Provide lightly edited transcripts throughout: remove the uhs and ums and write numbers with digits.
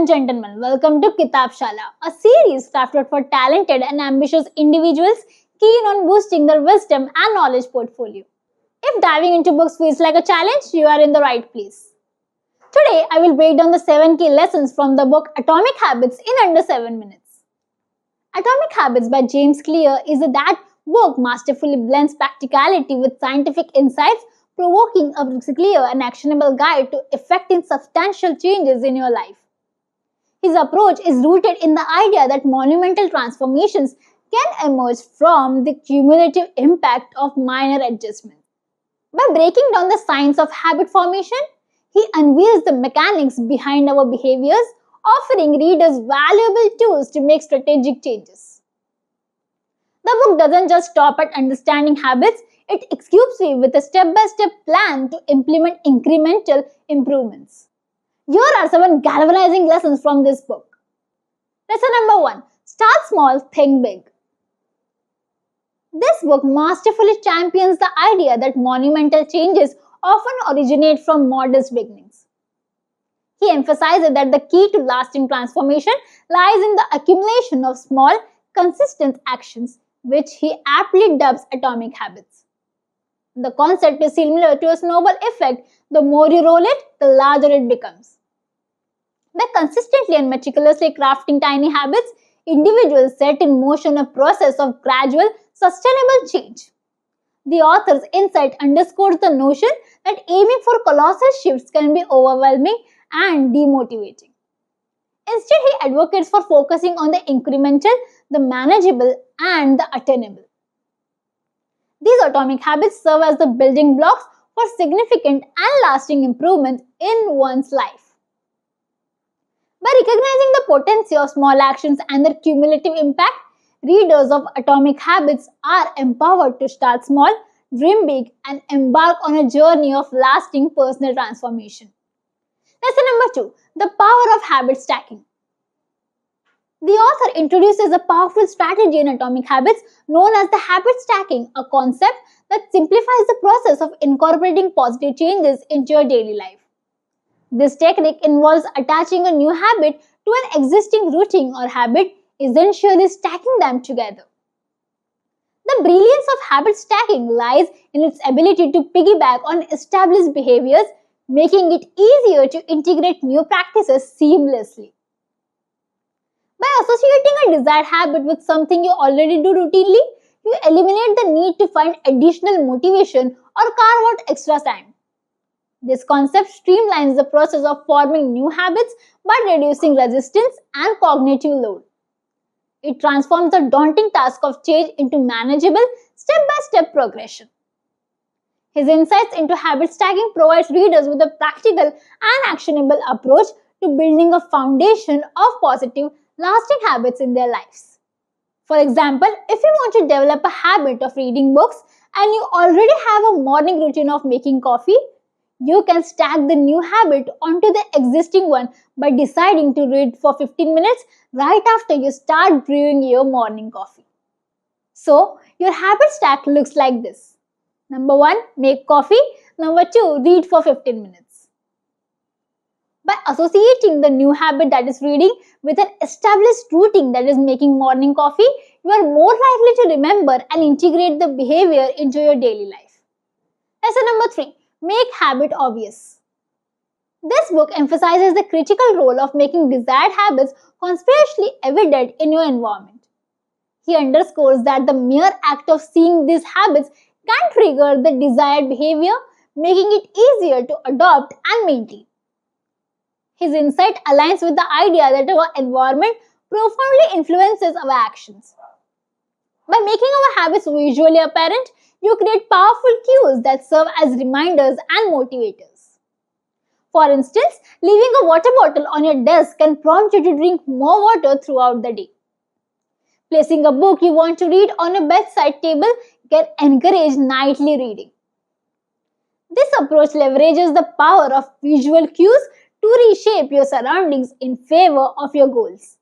and gentlemen, welcome to Kitab Shala, a series crafted for talented and ambitious individuals keen on boosting their wisdom and knowledge portfolio. If diving into books feels like a challenge, you are in the right place. Today, I will break down the 7 key lessons from the book Atomic Habits in under 7 minutes. Atomic Habits by James Clear is that book masterfully blends practicality with scientific insights, provoking a clear and actionable guide to effecting substantial changes in your life. His approach is rooted in the idea that monumental transformations can emerge from the cumulative impact of minor adjustments. By breaking down the science of habit formation, he unveils the mechanics behind our behaviors, offering readers valuable tools to make strategic changes. The book doesn't just stop at understanding habits, it equips you with a step-by-step plan to implement incremental improvements. Here are 7 galvanizing lessons from this book. Lesson number 1. Start small, think big. This book masterfully champions the idea that monumental changes often originate from modest beginnings. He emphasizes that the key to lasting transformation lies in the accumulation of small, consistent actions, which he aptly dubs atomic habits. The concept is similar to a snowball effect. The more you roll it, the larger it becomes. By consistently and meticulously crafting tiny habits, individuals set in motion a process of gradual, sustainable change. The author's insight underscores the notion that aiming for colossal shifts can be overwhelming and demotivating. Instead, he advocates for focusing on the incremental, the manageable, and the attainable. These atomic habits serve as the building blocks for significant and lasting improvements in one's life. By recognizing the potency of small actions and their cumulative impact, readers of Atomic Habits are empowered to start small, dream big, and embark on a journey of lasting personal transformation. Lesson number 2. The power of habit stacking. The author introduces a powerful strategy in Atomic Habits known as the habit stacking, a concept that simplifies the process of incorporating positive changes into your daily life. This technique involves attaching a new habit to an existing routine or habit, essentially stacking them together. The brilliance of habit stacking lies in its ability to piggyback on established behaviors, making it easier to integrate new practices seamlessly. By associating a desired habit with something you already do routinely, you eliminate the need to find additional motivation or carve out extra time. This concept streamlines the process of forming new habits by reducing resistance and cognitive load. It transforms the daunting task of change into manageable, step-by-step progression. His insights into habit stacking provides readers with a practical and actionable approach to building a foundation of positive, lasting habits in their lives. For example, if you want to develop a habit of reading books and you already have a morning routine of making coffee, you can stack the new habit onto the existing one by deciding to read for 15 minutes right after you start brewing your morning coffee. So, your habit stack looks like this. Number 1, make coffee. Number 2, read for 15 minutes. By associating the new habit, that is reading, with an established routine, that is making morning coffee, you are more likely to remember and integrate the behavior into your daily life. Lesson number 3. Make habit obvious. This book emphasizes the critical role of making desired habits conspicuously evident in your environment. He underscores that the mere act of seeing these habits can trigger the desired behavior, making it easier to adopt and maintain. His insight aligns with the idea that our environment profoundly influences our actions. By making our habits visually apparent, you create powerful cues that serve as reminders and motivators. For instance, leaving a water bottle on your desk can prompt you to drink more water throughout the day. Placing a book you want to read on a bedside table can encourage nightly reading. This approach leverages the power of visual cues to reshape your surroundings in favor of your goals.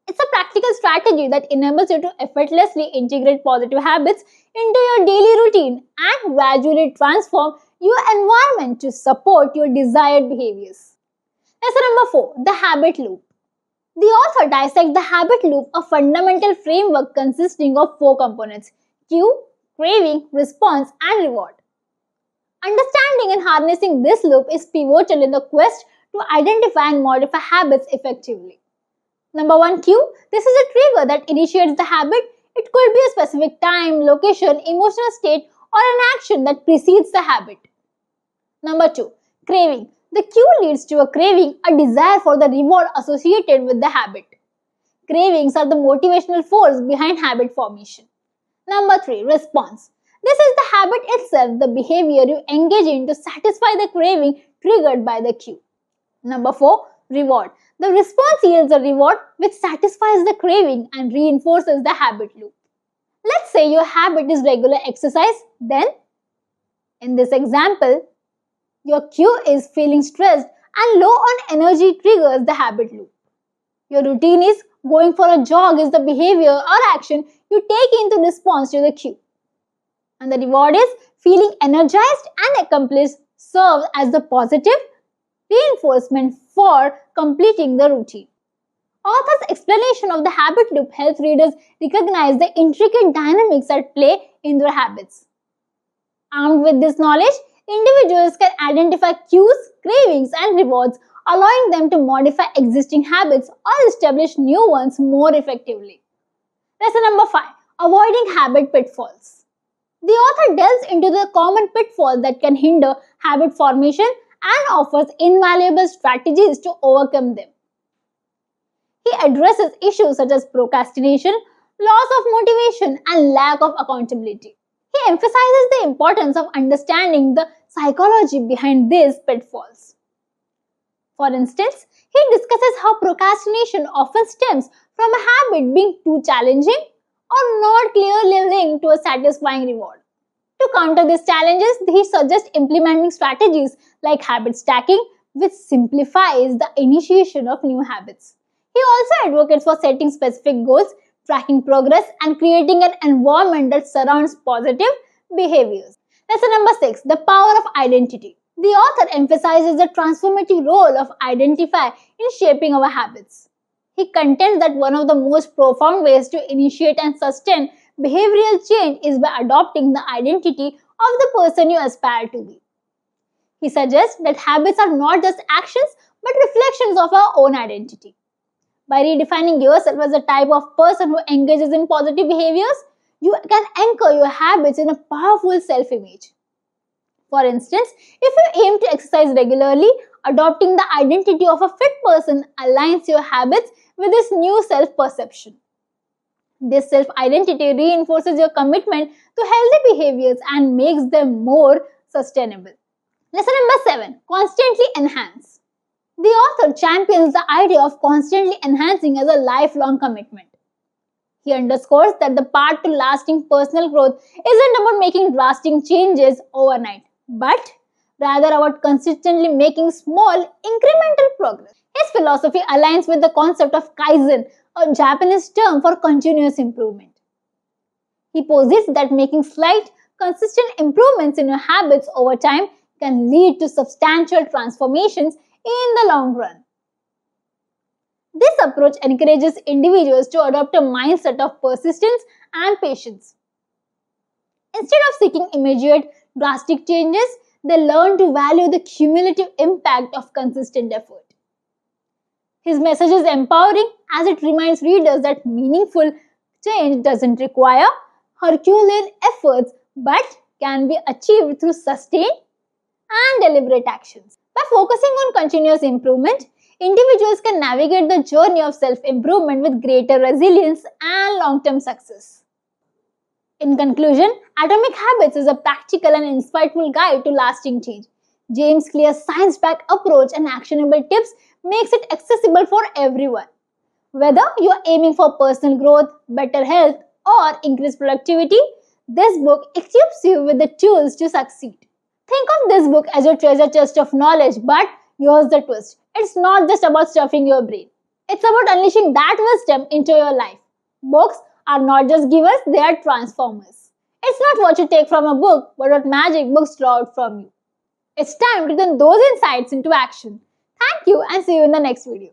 It's a practical strategy that enables you to effortlessly integrate positive habits into your daily routine and gradually transform your environment to support your desired behaviors. Lesson number 4, the habit loop. The author dissects the habit loop, a fundamental framework consisting of 4 components: cue, craving, response, and reward. Understanding and harnessing this loop is pivotal in the quest to identify and modify habits effectively. Number 1, cue. This is a trigger that initiates the habit. It could be a specific time, location, emotional state, or an action that precedes the habit. Number 2, craving. The cue leads to a craving, a desire for the reward associated with the habit. Cravings are the motivational force behind habit formation. Number 3, response. This is the habit itself, the behavior you engage in to satisfy the craving triggered by the cue. Number 4, reward. The response yields a reward which satisfies the craving and reinforces the habit loop. Let's say your habit is regular exercise, then, in this example, your cue is feeling stressed and low on energy triggers the habit loop. Your routine is going for a jog is the behavior or action you take into response to the cue. And the reward is feeling energized and accomplished serves as the positive reinforcement for completing the routine. Author's explanation of the habit loop helps readers recognize the intricate dynamics at play in their habits. Armed with this knowledge, individuals can identify cues, cravings, and rewards, allowing them to modify existing habits or establish new ones more effectively. Lesson number 5, avoiding habit pitfalls. The author delves into the common pitfalls that can hinder habit formation and offers invaluable strategies to overcome them. He addresses issues such as procrastination, loss of motivation, and lack of accountability. He emphasizes the importance of understanding the psychology behind these pitfalls. For instance, he discusses how procrastination often stems from a habit being too challenging or not clearly linked to a satisfying reward. To counter these challenges, he suggests implementing strategies like habit stacking, which simplifies the initiation of new habits. He also advocates for setting specific goals, tracking progress, and creating an environment that surrounds positive behaviors. Lesson number 6, the power of identity. The author emphasizes the transformative role of identity in shaping our habits. He contends that one of the most profound ways to initiate and sustain behavioral change is by adopting the identity of the person you aspire to be. He suggests that habits are not just actions but reflections of our own identity. By redefining yourself as a type of person who engages in positive behaviors, you can anchor your habits in a powerful self-image. For instance, if you aim to exercise regularly, adopting the identity of a fit person aligns your habits with this new self-perception. This self-identity reinforces your commitment to healthy behaviors and makes them more sustainable. Lesson number 7, constantly enhance. The author champions the idea of constantly enhancing as a lifelong commitment. He underscores that the path to lasting personal growth isn't about making drastic changes overnight, but rather about consistently making small, incremental progress. His philosophy aligns with the concept of kaizen, a Japanese term for continuous improvement. He posits that making slight, consistent improvements in your habits over time can lead to substantial transformations in the long run. This approach encourages individuals to adopt a mindset of persistence and patience. Instead of seeking immediate, drastic changes, they learn to value the cumulative impact of consistent effort. His message is empowering as it reminds readers that meaningful change doesn't require Herculean efforts but can be achieved through sustained and deliberate actions. By focusing on continuous improvement, individuals can navigate the journey of self-improvement with greater resilience and long-term success. In conclusion, Atomic Habits is a practical and insightful guide to lasting change. James Clear's science-backed approach and actionable tips makes it accessible for everyone. Whether you are aiming for personal growth, better health, or increased productivity, this book equips you with the tools to succeed. Think of this book as your treasure chest of knowledge, but here's the twist. It's not just about stuffing your brain. It's about unleashing that wisdom into your life. Books are not just givers, they are transformers. It's not what you take from a book, but what magic books draw out from you. It's time to turn those insights into action. Thank you and see you in the next video.